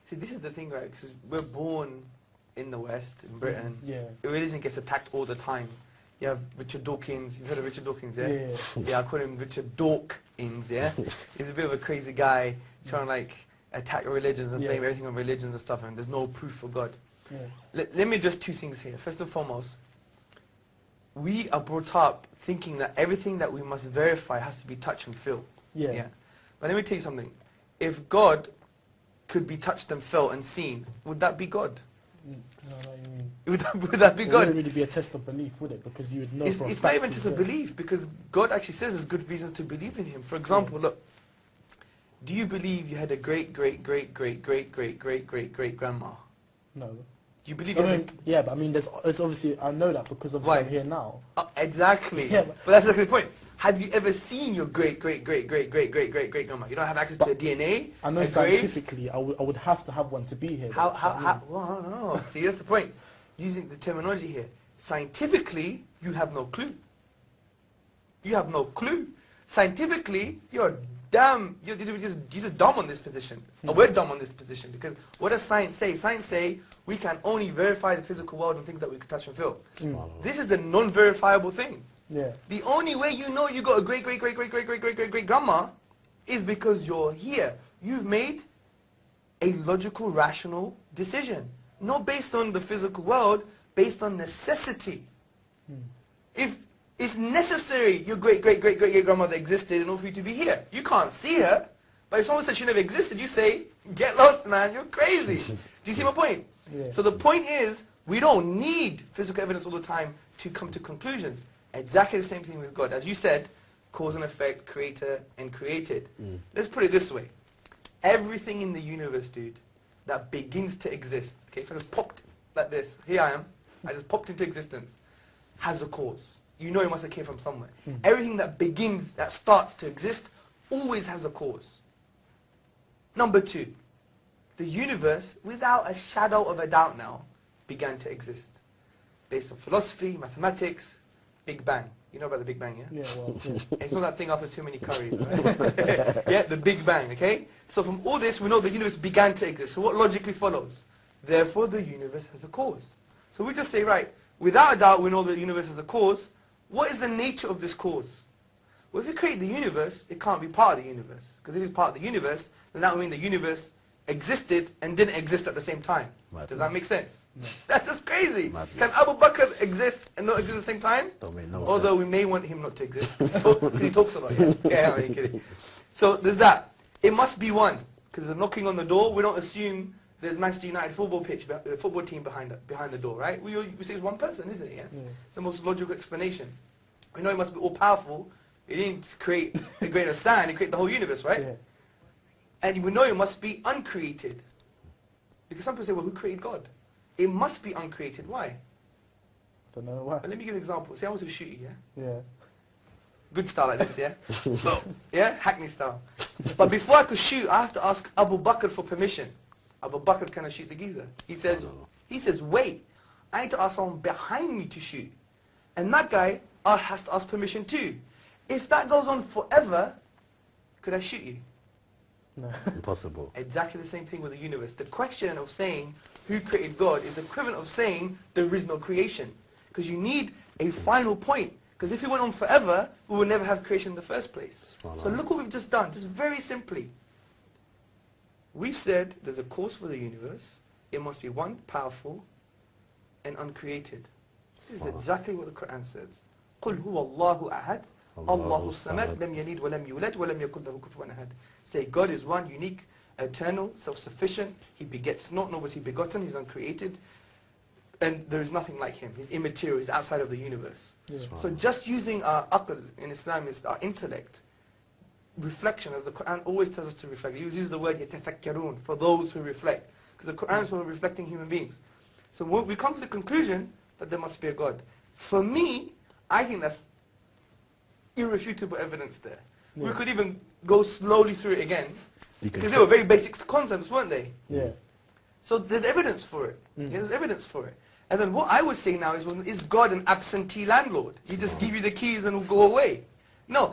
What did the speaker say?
See, this is the thing, right? Because we're born in the West, in Britain. Yeah. Religion gets attacked all the time. You have Richard Dawkins. You've heard of Richard Dawkins, yeah? Yeah. Yeah, I call him Richard Dawkins, yeah? He's a bit of a crazy guy trying to, like, attack religions and blame everything on religions and stuff, and there's no proof for God. Yeah. Let me address two things here. First and foremost, we are brought up thinking that everything that we must verify has to be touch and feel. Yeah. But let me tell you something. If God could be touched and felt and seen, would that be God? No, what you mean. Would that be It God? wouldn't really be a test of belief, would it? Because you would know for a It's fact not even he's just a there. belief, because God actually says there's good reasons to believe in Him. For example, look, do you believe you had a great-great-great-great-great-great-great-great-grandma? No. Do you believe I you had mean, yeah, but I mean, there's obviously, I know that because obviously I'm here now. exactly. Yeah, but that's exactly the point. Have you ever seen your great-great-great-great-great-great-great-great-grandma? You don't have access to a DNA? I know scientifically I would have to have one to be here. Well, I don't know. See, that's the point. Using the terminology here. Scientifically, you have no clue. You have no clue. Scientifically, you're just dumb on this position. Or we're dumb on this position, because what does science say? Science say we can only verify the physical world and things that we can touch and feel. This is a non-verifiable thing. Yeah. The only way you know you got a great-great-great-great-great-great-great-great-grandma is because you're here. You've made a logical, rational decision. Not based on the physical world, based on necessity. If it's necessary your great-great-great-great-grandmother existed in order for you to be here. You can't see her, but if someone said she never existed, you say, get lost, man, you're crazy. Do you see my point? Yeah. So the point is, we don't need physical evidence all the time to come to conclusions. Exactly the same thing with God. As you said, cause and effect, creator and created. Let's put it this way. Everything in the universe, dude, that begins to exist, okay, if I just popped like this, here I am, I just popped into existence, has a cause. You know it must have came from somewhere. Everything that begins, that starts to exist, always has a cause. Number two, the universe, without a shadow of a doubt now, began to exist. Based on philosophy, mathematics, Big Bang. You know about the Big Bang, yeah? Yeah, well, yeah. It's not that thing after too many curries, right? Yeah, the Big Bang, okay? So from all this, we know the universe began to exist. So what logically follows? Therefore, the universe has a cause. So we just say, right, without a doubt, we know the universe has a cause. What is the nature of this cause? Well, if you create the universe, it can't be part of the universe. Because if it's part of the universe, then that would mean the universe existed and didn't exist at the same time. Madness. Does that make sense? No. That's just crazy. Madness. Can Abu Bakr exist and not exist at the same time? Don't make no Although we sense. may want him not to exist, because he talks a lot, yeah? Yeah, I'm kidding. So there's that. It must be one, because they're knocking on the door. We don't assume there's Manchester United football team behind the door, right? We say it's one person, isn't it, yeah? It's the most logical explanation. We know it must be all-powerful. He didn't create a grain of sand, he created the whole universe, right? Yeah. And we know it must be uncreated. Because some people say, well, who created God? It must be uncreated. Why? Don't know why. But let me give you an example. Say I want to shoot you, yeah? Yeah. Good style like this, yeah? Yeah? Hackney style. But before I could shoot, I have to ask Abu Bakr for permission. Abu Bakr, can I shoot the geezer? He says, wait, I need to ask someone behind me to shoot. And that guy has to ask permission too. If that goes on forever, could I shoot you? No. Impossible. Exactly the same thing with the universe. The question of saying who created God is equivalent of saying there is no creation. Because you need a final point. Because if it went on forever, we would never have creation in the first place. So look what we've just done, just very simply. We've said there's a cause for the universe. It must be one, powerful, and uncreated. This is exactly what the Quran says. قُلْ هُوَ اللَّهُ أَحَدٌ اللَّهُ الصَّمَدُ لَمْ يَلِدْ وَلَمْ يُولَدْ وَلَمْ يَكُنْ لَهُ كُفُوًا أَحَدٌ. Say God is one, unique, eternal, self-sufficient. He begets not, nor was he begotten. He's uncreated. And there is nothing like him. He's immaterial. He's outside of the universe. Yeah. So just using our aql in Islam is our intellect. Reflection, as the Quran always tells us to reflect. He uses the word يَتَفَكَّرُونَ, for those who reflect. Because the Quran is for reflecting human beings. So when we come to the conclusion that there must be a God. For me, I think that's irrefutable evidence there. Yeah. We could even go slowly through it again. You can Because they were very basic concepts, weren't they? Yeah. So there's evidence for it. Yeah, there's evidence for it. And then what I would say now is, well, is God an absentee landlord? He just give you the keys and will go away? No.